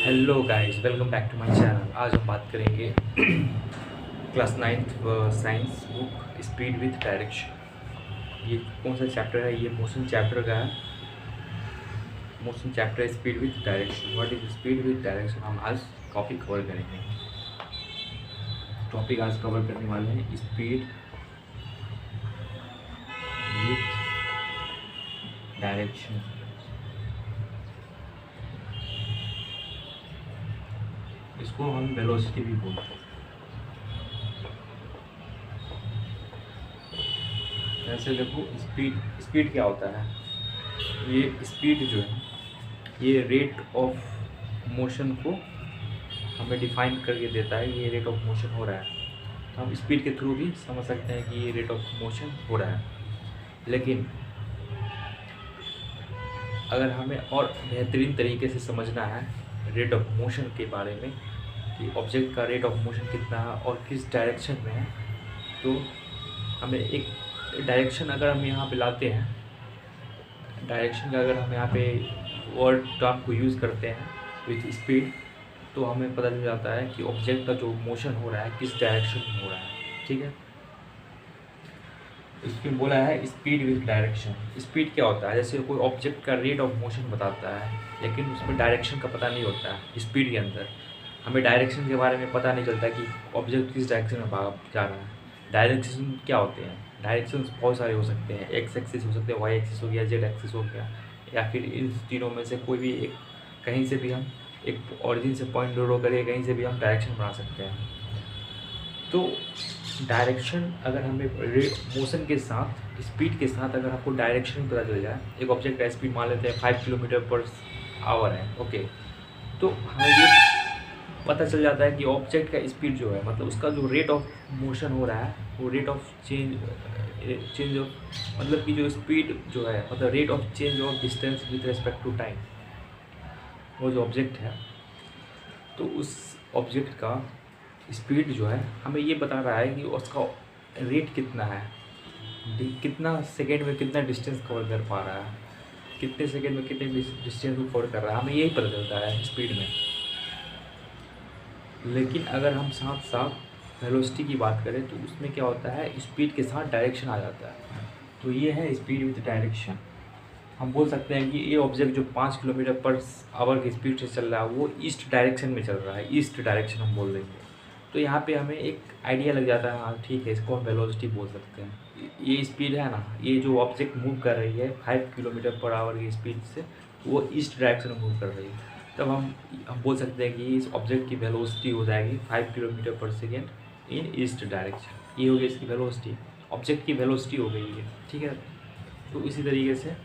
Hello guys, welcome back to my channel. आज हम बात करेंगे class 9th science book speed with direction. ये कौन सा चैप्टर है? ये मोशन चैप्टर का है। मोशन चैप्टर है speed with direction. What is speed with direction? हम आज टॉपिक कवर करेंगे। टॉपिक आज कवर करने वाले हैं स्पीड विथ डायरेक्शन। इसको हम वेलोसिटी भी बोलते हैं। ऐसे देखो, स्पीड क्या होता है? ये स्पीड जो है, ये रेट ऑफ मोशन को हमें डिफाइन करके देता है। ये रेट ऑफ मोशन हो रहा है, तो हम स्पीड के थ्रू भी समझ सकते हैं कि ये रेट ऑफ मोशन हो रहा है। लेकिन अगर हमें और बेहतरीन तरीके से समझना है रेट ऑफ मोशन के बारे में कि ऑब्जेक्ट का रेट ऑफ मोशन कितना है और किस डायरेक्शन में है, तो हमें एक डायरेक्शन अगर हम यहाँ पे लाते हैं, डायरेक्शन का अगर हम यहाँ पे वर्ड टर्म को यूज़ करते हैं विथ स्पीड, तो हमें पता चल जाता है कि ऑब्जेक्ट का जो मोशन हो रहा है किस डायरेक्शन में हो रहा है। ठीक है, इसमें बोला है स्पीड विथ डायरेक्शन। स्पीड क्या होता है? जैसे कोई ऑब्जेक्ट का रेट ऑफ मोशन बताता है, लेकिन उसमें डायरेक्शन का पता नहीं होता है। स्पीड के अंदर हमें डायरेक्शन के बारे में पता नहीं चलता कि ऑब्जेक्ट किस डायरेक्शन में जा रहा है। डायरेक्शन क्या होते हैं? डायरेक्शन बहुत सारे हो सकते हैं। एक्स एक्सिस हो सकते हैं, वाई एक्सिस हो गया, जेड एक्सिस हो गया, या फिर इन तीनों में से कोई भी एक, कहीं से भी हम एक ऑरिजिन से पॉइंट ड्रॉ करें, कहीं से भी हम डायरेक्शन बना सकते हैं। तो डायरेक्शन अगर हमें मोशन के साथ, स्पीड के साथ अगर आपको डायरेक्शन पता चल जाए, एक ऑब्जेक्ट का स्पीड मान लेते हैं 5 किलोमीटर पर आवर है, ओके, तो हमें ये पता चल जाता है कि ऑब्जेक्ट का स्पीड जो है, मतलब उसका जो रेट ऑफ मोशन हो रहा है, वो रेट ऑफ चेंज ऑफ, मतलब कि जो स्पीड जो है, मतलब rate of change of distance with respect to time, वो जो ऑब्जेक्ट है, तो उस ऑब्जेक्ट का स्पीड जो है हमें ये बता रहा है कि उसका रेट कितना है, कितना सेकेंड में कितना डिस्टेंस कवर कर पा रहा है, कितने सेकेंड में कितने डिस्टेंस को कवर कर रहा है, हमें यही पता चलता है स्पीड में। लेकिन अगर हम साथ साथ वेलोसिटी की बात करें, तो उसमें क्या होता है, स्पीड के साथ डायरेक्शन आ जाता है। तो ये है स्पीड विथ डायरेक्शन। हम बोल सकते हैं कि ये ऑब्जेक्ट जो 5 किलोमीटर पर आवर की स्पीड से चल रहा है, वो ईस्ट डायरेक्शन में चल रहा है। ईस्ट डायरेक्शन हम बोल देंगे, तो यहाँ पे हमें एक आइडिया लग जाता है, हाँ ठीक है, इसको हम वेलोसिटी बोल सकते हैं। ये स्पीड है ना, ये जो ऑब्जेक्ट मूव कर रही है 5 किलोमीटर पर आवर की स्पीड से, वो ईस्ट डायरेक्शन में मूव कर रही है। तब हम बोल सकते हैं कि इस ऑब्जेक्ट की वेलोसिटी हो जाएगी 5 किलोमीटर पर सेकेंड इन ईस्ट डायरेक्शन। ये हो गई इसकी वेलोसिटी, ऑब्जेक्ट की वेलोसिटी हो गई है। ठीक है, तो इसी तरीके से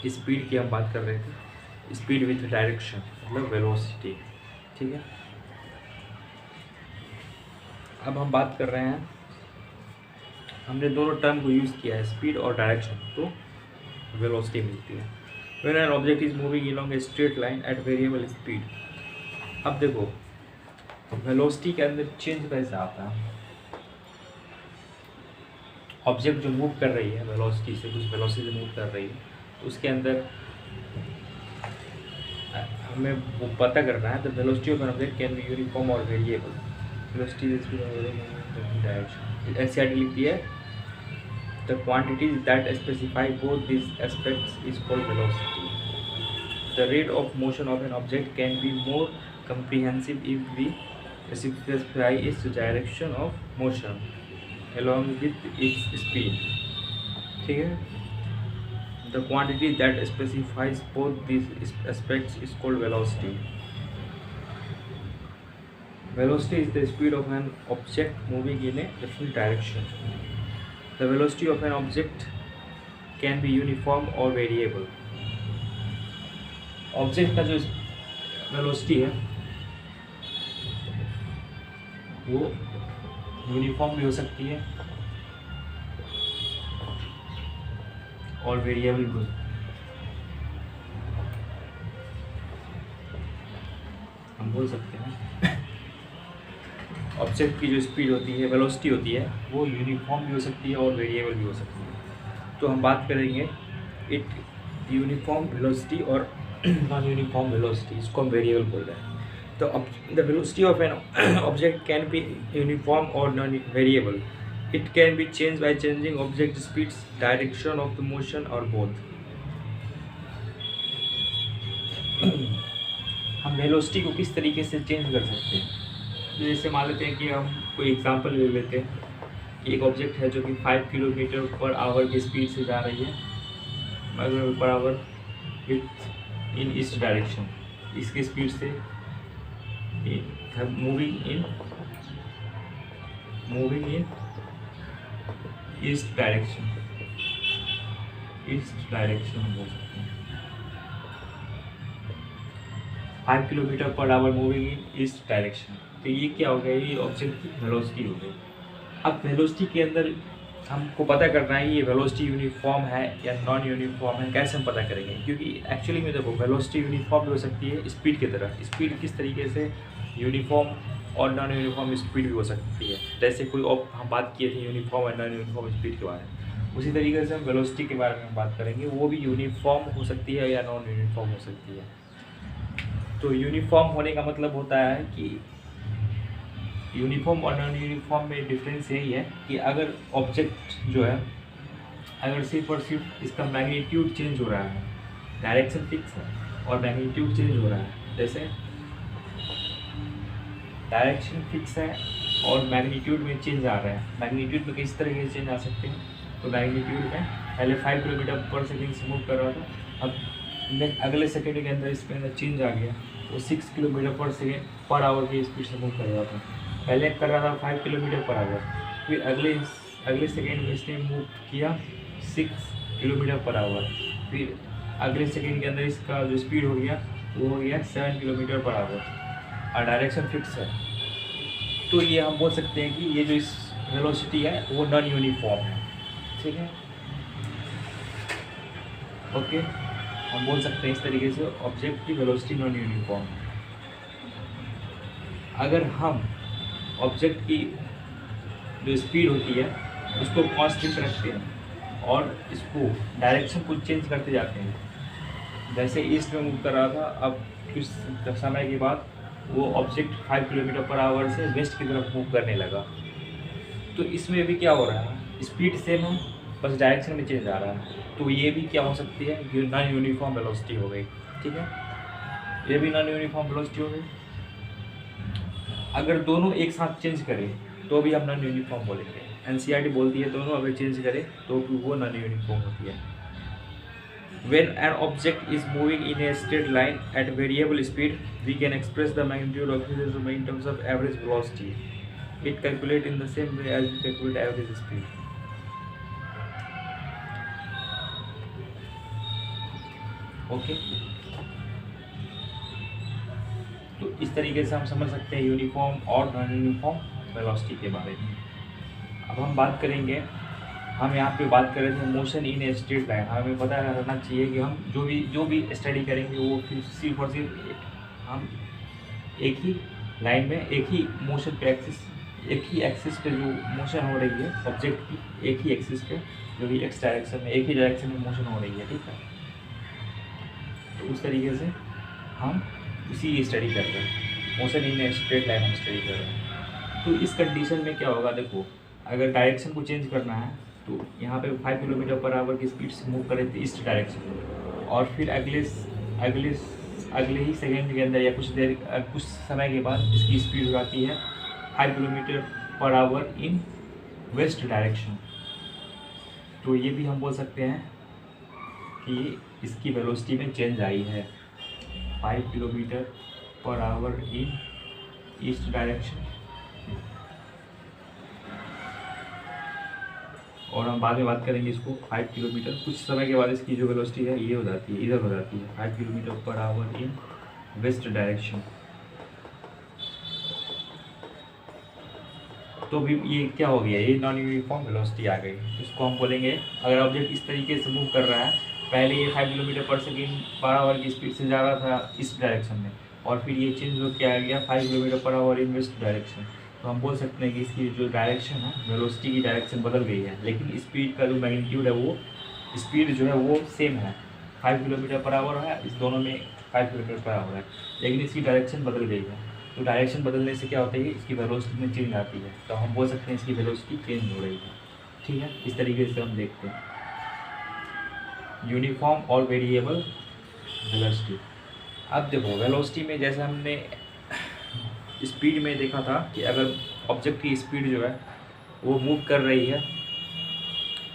स्पीड की हम बात कर रहे थे, स्पीड विथ डायरेक्शन मतलब वेलोसिटी। ठीक है, अब हम बात कर रहे हैं, हमने दोनों टर्म को यूज़ किया है, स्पीड और डायरेक्शन, तो वेलोसिटी मिलती है। When an object is moving along a straight line at variable speed. अब देखो, वेलोसिटी के अंदर चेंज कैसे आता है? ऑब्जेक्ट जो मूव कर रही है वेलोसिटी से, कुछ वेलोसिटी से मूव कर रही है, तो उसके अंदर हमें वो पता करना है। The velocity of an object can be uniform और वेरिएबल। वेलोसिटी एनसीईआरटी लिखती है, the quantities that specify both this aspects is called velocity. The rate of motion of an object can be more comprehensive if we specify its direction of motion along with its speed. ठीक है, the quantity that specifies both these aspects is called velocity. Velocity is the speed of an object moving in a different direction. The velocity of an object can be uniform or variable. Object का जो velocity है वो uniform भी हो सकती है और variable भी। हम बोल सकते हैं ऑब्जेक्ट की जो स्पीड होती है, वेलोसिटी होती है, वो यूनिफॉर्म भी हो सकती है और वेरिएबल भी हो सकती है। तो हम बात करेंगे इट यूनिफॉर्म वेलोसिटी और नॉन यूनिफॉर्म वेलोसिटी, इसको हम वेरिएबल बोल रहे हैं। तो अब the velocity of an object can be uniform और non variable. It can be change by changing object speeds, direction of the motion और बोथ। हम वेलोसिटी को किस तरीके से चेंज कर सकते हैं? तो जैसे मान लेते हैं कि हम कोई एग्जांपल ले लेते हैं कि एक ऑब्जेक्ट है जो कि 5 किलोमीटर पर आवर की स्पीड से जा रही है, पर आवर इन ईस्ट डायरेक्शन, इसकी स्पीड से मूविंग इन ईस्ट डायरेक्शन बोल सकते हैं। 5 kilometre per hour moving in east direction. तो ये क्या हो गया, ये ऑब्जेक्ट की वेलोसिटी हो गई। अब वेलोसिटी के अंदर हमको पता करना है ये वेलोसिटी यूनिफॉर्म है या नॉन यूनिफॉर्म है। कैसे हम पता करेंगे? क्योंकि एक्चुअली में देखो, वेलोसिटी यूनिफॉर्म भी हो सकती है स्पीड की तरह। स्पीड किस तरीके से यूनिफॉर्म और नॉन यूनिफॉर्म स्पीड भी हो सकती है। जैसे कोई हम बात किए थे यूनिफॉर्म और नॉन यूनिफॉर्म स्पीड के बारे में, उसी तरीके से हम वेलोसिटी के बारे में बात करेंगे। वो भी यूनिफॉर्म हो सकती है या नॉन यूनिफॉर्म हो सकती है। तो यूनिफॉर्म होने का मतलब होता है कि यूनिफॉर्म और नॉन यूनिफॉर्म में डिफरेंस यही है कि अगर ऑब्जेक्ट जो है, अगर सिर्फ और सिर्फ इसका मैग्नीट्यूड चेंज हो रहा है, डायरेक्शन फिक्स है और मैग्नीट्यूड चेंज हो रहा है, जैसे डायरेक्शन फिक्स है और मैग्नीट्यूड में चेंज आ रहा है। मैग्नीट्यूड में किस तरीके से चेंज आ सकते हैं? तो मैग्नीट्यूड में पहले 5 किलोमीटर पर सेकेंड से मूव कर रहा था, अब अगले सेकेंड के अंदर इसके अंदर चेंज आ गया, वो 6 किलोमीटर पर आवर की स्पीड से मूव कर रहा था। पहले कर रहा था 5 किलोमीटर पर आवर, फिर अगले सेकेंड में इसने मूव किया 6 किलोमीटर पर आवर, फिर अगले सेकेंड के अंदर इसका जो स्पीड हो गया वो हो गया 7 किलोमीटर पर आवर और डायरेक्शन फिक्स है। तो ये हम बोल सकते हैं कि ये जो इस वेलोसिटी है वो नॉन यूनिफॉर्म है। ठीक है, ओके, हम बोल सकते हैं इस तरीके से ऑब्जेक्ट की वेलोसिटी नॉन यूनिफॉर्म है। अगर हम ऑब्जेक्ट की जो स्पीड होती है उसको कांस्टेंट रखते हैं और इसको डायरेक्शन को चेंज करते जाते हैं, जैसे ईस्ट में मूव कर रहा था, अब कुछ समय के बाद वो ऑब्जेक्ट 5 किलोमीटर पर आवर से वेस्ट की तरफ मूव करने लगा, तो इसमें भी क्या हो रहा है, स्पीड सेम है बस डायरेक्शन में चेंज आ रहा है। तो ये भी क्या हो सकती है, नॉन यूनिफॉर्म वेलोसिटी हो गई। ठीक है, ये भी नॉन यूनिफॉर्म वेलोसिटी हो गई। अगर दोनों एक साथ चेंज करें तो भी हम नॉन यूनिफॉर्म बोलेंगे। एनसीईआरटी बोलती है दोनों अगर चेंज करें तो भी वो नॉन यूनिफॉर्म होती है। When an object is moving in a straight line at variable speed, we can express the magnitude of his movement in terms of average velocity. It calculates in the same way as we calculate average speed. Okay. तो इस तरीके से हम समझ सकते हैं uniform और non uniform velocity के बारे में। अब हम बात करेंगे, हम यहाँ पे बात कर रहे थे motion in a straight line. हमें पता रहना चाहिए कि हम जो भी स्टडी करेंगे वो फिर सिर्फ और सिर्फ हम एक ही लाइन में एक ही मोशन पे एक ही एक्सिस पे जो मोशन हो रही है ऑब्जेक्ट की, एक ही एक्सिस पे जो भी एक्स डायरेक्शन में एक ही डायरेक्शन में मोशन हो रही है। ठीक है, तो उस तरीके से हम उसी स्टडी कर रहे हैं, motion in a straight line हम स्टडी कर रहे हैं। तो इस कंडीशन में क्या होगा, देखो अगर डायरेक्शन को चेंज करना है तो यहाँ पे 5 किलोमीटर पर आवर की स्पीड से मूव करें ईस्ट डायरेक्शन में, और फिर अगले ही सेकेंड के अंदर या कुछ समय के बाद इसकी स्पीड हो जाती है 5 किलोमीटर पर आवर इन वेस्ट डायरेक्शन। तो ये भी हम बोल सकते हैं कि इसकी वेलोसिटी में चेंज आई है, 5 किलोमीटर पर आवर इन ईस्ट डायरेक्शन। और हम बाद में बात करेंगे इसको 5 किलोमीटर, कुछ समय के बाद इसकी जो वेलोसिटी है ये हो जाती है, इधर हो जाती है 5 किलोमीटर पर आवर इन वेस्ट डायरेक्शन। तो भी ये क्या हो गया, ये नॉन यूनिफॉर्म वेलोसिटी आ गई। इसको हम बोलेंगे, अगर ऑब्जेक्ट इस तरीके से मूव कर रहा है, पहले ये 5 किलोमीटर पर सेकेंड पर आवर की स्पीड से जा रहा था इस डायरेक्शन में, और फिर ये चेंज हो के आ गया 5 किलोमीटर पर आवर इन वेस्ट डायरेक्शन। तो हम बोल सकते हैं कि इसकी जो डायरेक्शन है, वेलोसिटी की डायरेक्शन बदल गई है, लेकिन स्पीड का जो मैग्नीट्यूड है वो स्पीड जो है वो सेम है, 5 किलोमीटर पर आवर है। इस दोनों में 5 किलोमीटर पर आवर है, लेकिन इसकी डायरेक्शन बदल गई है। तो डायरेक्शन बदलने से क्या होता है, इसकी वेलोसिटी में चेंज आती है, तो हम बोल सकते हैं इसकी वेलोसिटी चेंज हो रही है। ठीक है, इस तरीके से हम देखते हैं यूनिफॉर्म और वेरिएबल वेलोसिटी। अब देखो वेलोसिटी में जैसे हमने स्पीड में देखा था कि अगर ऑब्जेक्ट की स्पीड जो है वो मूव कर रही है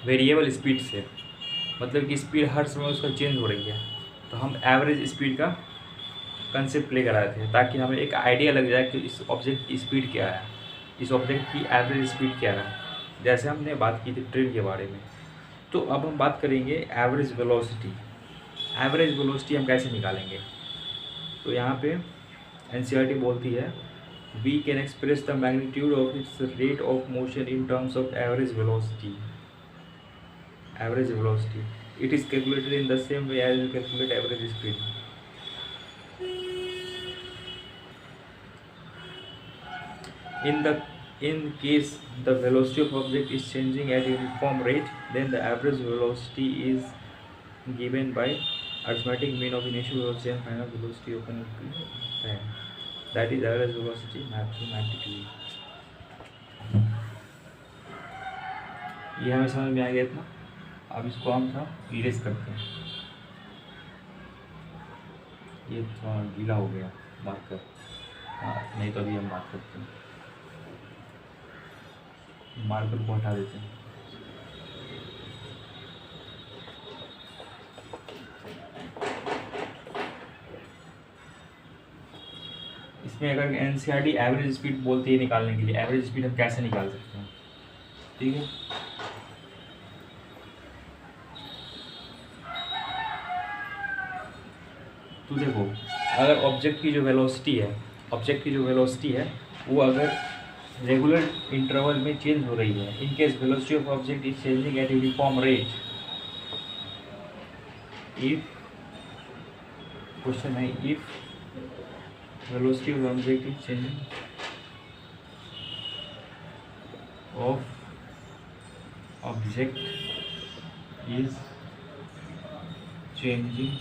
वेरिएबल स्पीड से, मतलब कि स्पीड हर समय उसका चेंज हो रही है, तो हम एवरेज स्पीड का कंसेप्ट लेकर आए थे ताकि हमें एक आइडिया लग जाए कि इस ऑब्जेक्ट की स्पीड क्या है, इस ऑब्जेक्ट की एवरेज स्पीड क्या है, जैसे हमने बात की थी ट्रेन के बारे में। तो अब हम बात करेंगे एवरेज वेलोसिटी। एवरेज वेलोसिटी हम कैसे निकालेंगे, तो यहाँ पे एनसीईआरटी बोलती है we can express the magnitude of its rate of motion in terms of average velocity. Average velocity it is calculated in the same way as you calculate average speed. In case the velocity of object is changing at uniform rate, then the average velocity is given by arithmetic mean of initial velocity and final velocity of an time. That is average velocity mathematically. ये हमें समझ में आ गया था। अब इसको हम था इरेज करते हैं, ये थोड़ा गीला हो गया मार्कर, हाँ नहीं तो अभी हम बात करते हैं, मार्कर को हटा देते हैं। इसमें अगर एनसीईआरटी एवरेज स्पीड बोलती है निकालने के लिए, एवरेज स्पीड हम कैसे निकाल सकते हैं, ठीक है। तो देखो अगर ऑब्जेक्ट की जो वेलोसिटी है वो अगर रेगुलर इंटरवल में चेंज हो रही है, in case velocity of object is changing eight uniform rate, if question है if velocity of object is changing of object is changing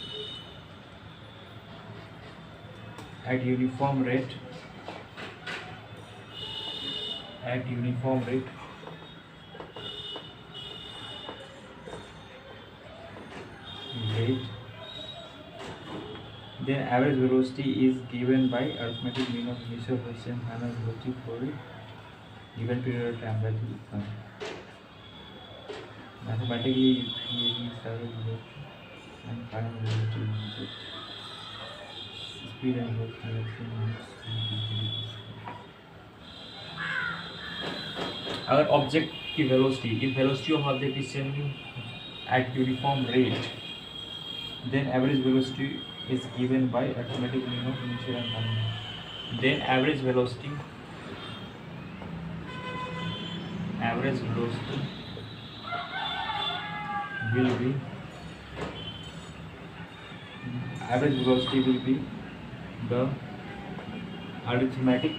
at uniform rate then average velocity is given by arithmetic mean of initial velocity and final velocity for a given period of time, that is mathematically use average velocity and final velocity speed and velocity। अगर object की velocity if velocity of object is changing eight uniform rate, then average velocity is given by arithmetic mean of initial and final, then average velocity will be the arithmetic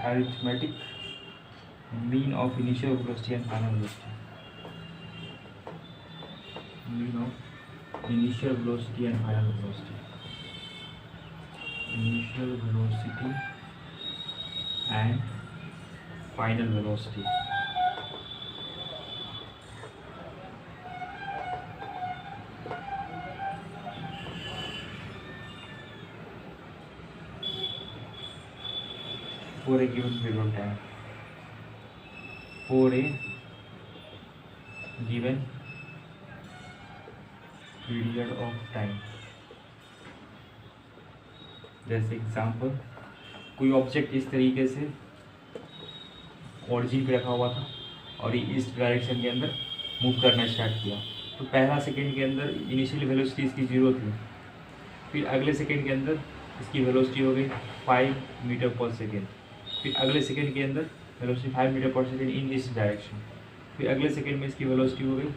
arithmetic mean of initial velocity and final velocity, mean of initial velocity and final velocity, initial velocity and final velocity। For a given period of time, for a given period of time। जैसे example कोई object इस तरीके से origin पे रखा हुआ था और ये इस डायरेक्शन के अंदर मूव करना स्टार्ट किया, तो पहला सेकंड के अंदर इनिशियल वेलोसिटी इसकी 0 थी, फिर अगले सेकंड के अंदर इसकी वेलोसिटी हो गई 5 मीटर पर सेकेंड, फिर अगले सेकंड के अंदर वेलोसिटी 5 मीटर पर सेकेंड इन दिस डायरेक्शन, फिर अगले सेकंड में इसकी वेलोसिटी हो गई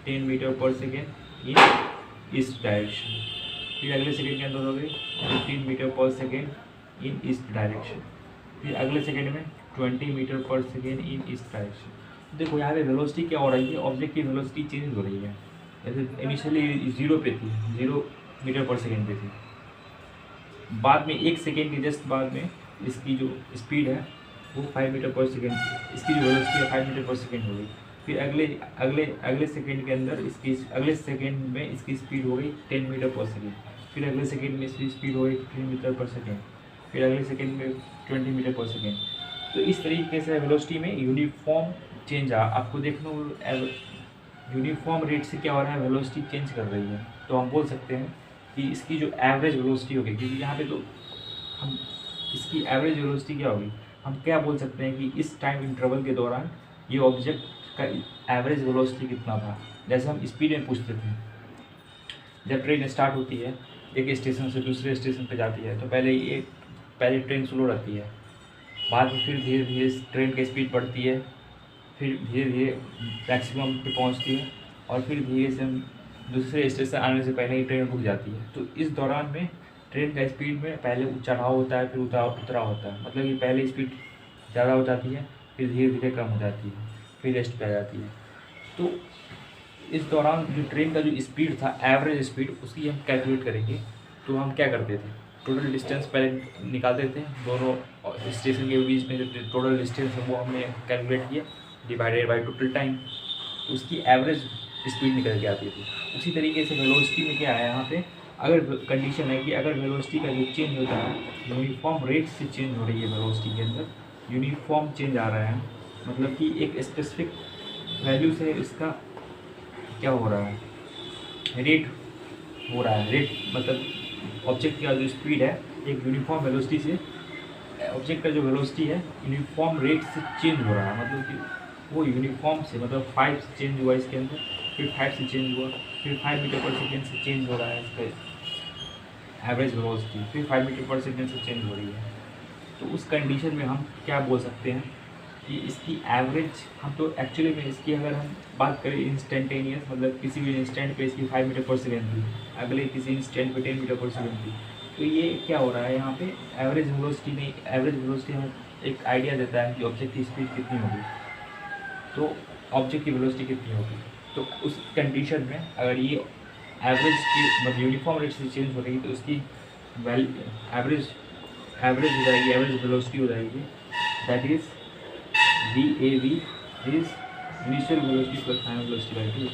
10 मीटर पर सेकेंड इन इस डायरेक्शन, फिर अगले सेकेंड के अंदर हो गई 15 मीटर पर सेकेंड इन ईस्ट डायरेक्शन, फिर अगले सेकेंड में 20 मीटर पर सेकेंड इन ईस्ट डायरेक्शन। देखो यहाँ पे वेलोसिटी क्या हो रही है, ऑब्जेक्ट की वेलोसिटी चेंज हो रही है। जैसे इनिशियली 0 पे थी, 0 मीटर पर सेकेंड पे थी, बाद में 1 सेकेंड के जस्ट बाद में इसकी जो स्पीड है वो 5 मीटर पर सेकेंड, इसकी जो वेलोसिटी है 5 मीटर पर सेकेंड हो गई। फिर अगले अगले अगले सेकेंड के अंदर इसकी अगले सेकेंड में इसकी स्पीड हो गई 10 मीटर पर सेकेंड, फिर अगले सेकेंड में इसकी स्पीड हो गई 15 मीटर पर सेकेंड, फिर अगले सेकेंड में 20 मीटर पर सेकेंड। तो इस तरीके से वेलोसिटी में यूनिफॉर्म चेंज आपको देखना, यूनिफॉर्म रेट से क्या हो रहा है, वेलोसिटी चेंज कर रही है। तो हम बोल सकते हैं कि इसकी जो एवरेज वेलोसिटी होगी, क्योंकि यहाँ पे तो हम इसकी एवरेज वेलोसिटी क्या होगी, हम क्या बोल सकते हैं कि इस टाइम इंटरवल के दौरान ये ऑब्जेक्ट का एवरेज वेलोसिटी कितना था। जैसे हम स्पीड में पूछते थे, जब ट्रेन स्टार्ट होती है एक स्टेशन से दूसरे स्टेशन पे जाती है तो पहले ट्रेन स्लो रहती है, बाद में फिर धीरे धीरे ट्रेन की स्पीड बढ़ती है, फिर धीरे धीरे मैक्सिमम पे पहुंचती है और फिर धीरे से दूसरे स्टेशन आने से पहले ही ट्रेन रुक जाती है। तो इस दौरान में ट्रेन का स्पीड में पहले चढ़ाव होता है, फिर उतराव होता है, मतलब कि पहले स्पीड ज़्यादा हो जाती है, फिर धीरे धीरे कम हो जाती है, फिर रेस्ट पे आ जाती है। तो इस दौरान जो ट्रेन का जो स्पीड था, एवरेज स्पीड, उसकी हम कैलकुलेट करेंगे। तो हम क्या करते थे, टोटल डिस्टेंस पहले निकालते थे, दोनों स्टेशन के बीच में जो टोटल डिस्टेंस है वो हमने कैलकुलेट किया, डिवाइडेड बाय टोटल टाइम, तो उसकी एवरेज स्पीड निकल के आती थी। उसी तरीके से वेलोसिटी में क्या है, यहाँ पे अगर कंडीशन है कि अगर वेलोसिटी का जो चेंज होता है यूनिफॉर्म रेट से चेंज हो रही है, वेलोसिटी के अंदर यूनिफॉर्म चेंज आ रहा है, मतलब कि एक स्पेसिफिक वैल्यू से इसका क्या हो रहा है, रेट हो रहा है। रेट मतलब ऑब्जेक्ट का जो स्पीड है एक यूनिफॉर्म वेलोसिटी से, ऑब्जेक्ट का जो वेलोसिटी है यूनिफॉर्म रेट से चेंज हो रहा है, मतलब कि वो यूनिफॉर्म से, मतलब 5 से चेंज हुआ इसके अंदर, फिर 5 से चेंज हुआ, फिर 5 मीटर पर सेकेंड से चेंज हो रहा है इसका एवरेज वेलोसिटी, फिर 5 मीटर पर सेकेंड से चेंज हो रही है। तो उस कंडीशन में हम क्या बोल सकते हैं कि इसकी एवरेज, हम तो एक्चुअली में इसकी अगर हम बात करें इंस्टेंटेनियस, मतलब किसी भी इंस्टेंट पे इसकी 5 मीटर पर सेकेंड थी, अगले किसी इंस्टेंट पे 10 मीटर पर सेकेंड थी, तो ये क्या हो रहा है यहाँ पे एवरेज वेलोसिटी नहीं, एवरेज वेलोसिटी हमें एक आइडिया देता है कि ऑब्जेक्ट की स्पीड कितनी होगी, तो ऑब्जेक्ट की वेलोसिटी कितनी होगी। तो उस कंडीशन में अगर ये एवरेज की मतलब यूनिफॉर्म रेट से चेंज हो रही है तो उसकी एवरेज हो जाएगी, एवरेज वेलोसिटी हो जाएगी, that is VAV is initial velocity plus final velocity by 2,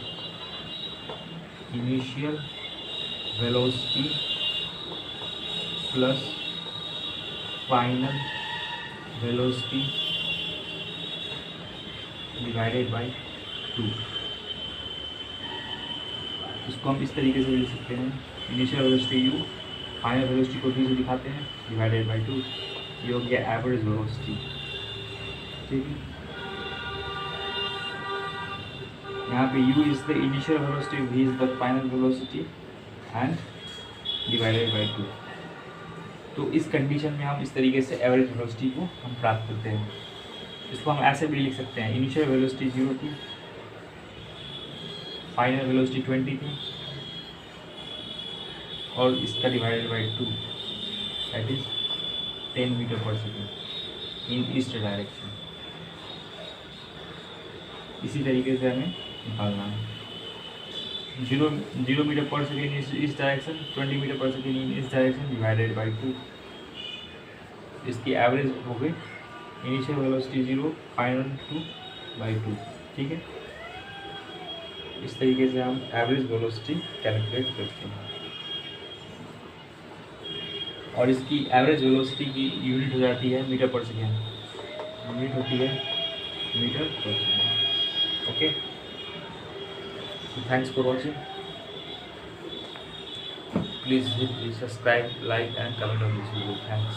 initial velocity plus final velocity divided by 2। इसको हम इस तरीके से लिख सकते हैं, initial velocity u, final velocity को v से दिखाते हैं, डिवाइडेड बाई 2, ये हो गया एवरेज वेलोसिटी। ठीक है, यहाँ पे u is the initial velocity, v is the final velocity and divided by 2। तो इस कंडीशन में हम इस तरीके से एवरेज वेलोसिटी को हम प्राप्त करते हैं। इसको हम ऐसे भी लिख सकते हैं, इनिशियल वेलोसिटी 0 थी, फाइनल वेलोसिटी 20 थी और इसका divided by 2, that is 10 metre पर सेकेंड इन ईस्ट डायरेक्शन। इसी तरीके से हमें निकालना है, 0 मीटर पर सेकेंड इस डायरेक्शन, 20 मीटर पर सेकेंड इन इस डायरेक्शन, डिवाइडेड बाई 2। इसकी एवरेज हो गई इनिशियल वेलोसिटी 0, फाइनल 2 बाई 2। ठीक है, इस तरीके से हम एवरेज वेलोसिटी कैलकुलेट करते हैं और इसकी एवरेज वेलोसिटी की यूनिट हो जाती है मीटर पर सेकेंड, यूनिट होती है मीटर पर second. Okay, thanks for watching, please subscribe, like and comment on this video. Thanks.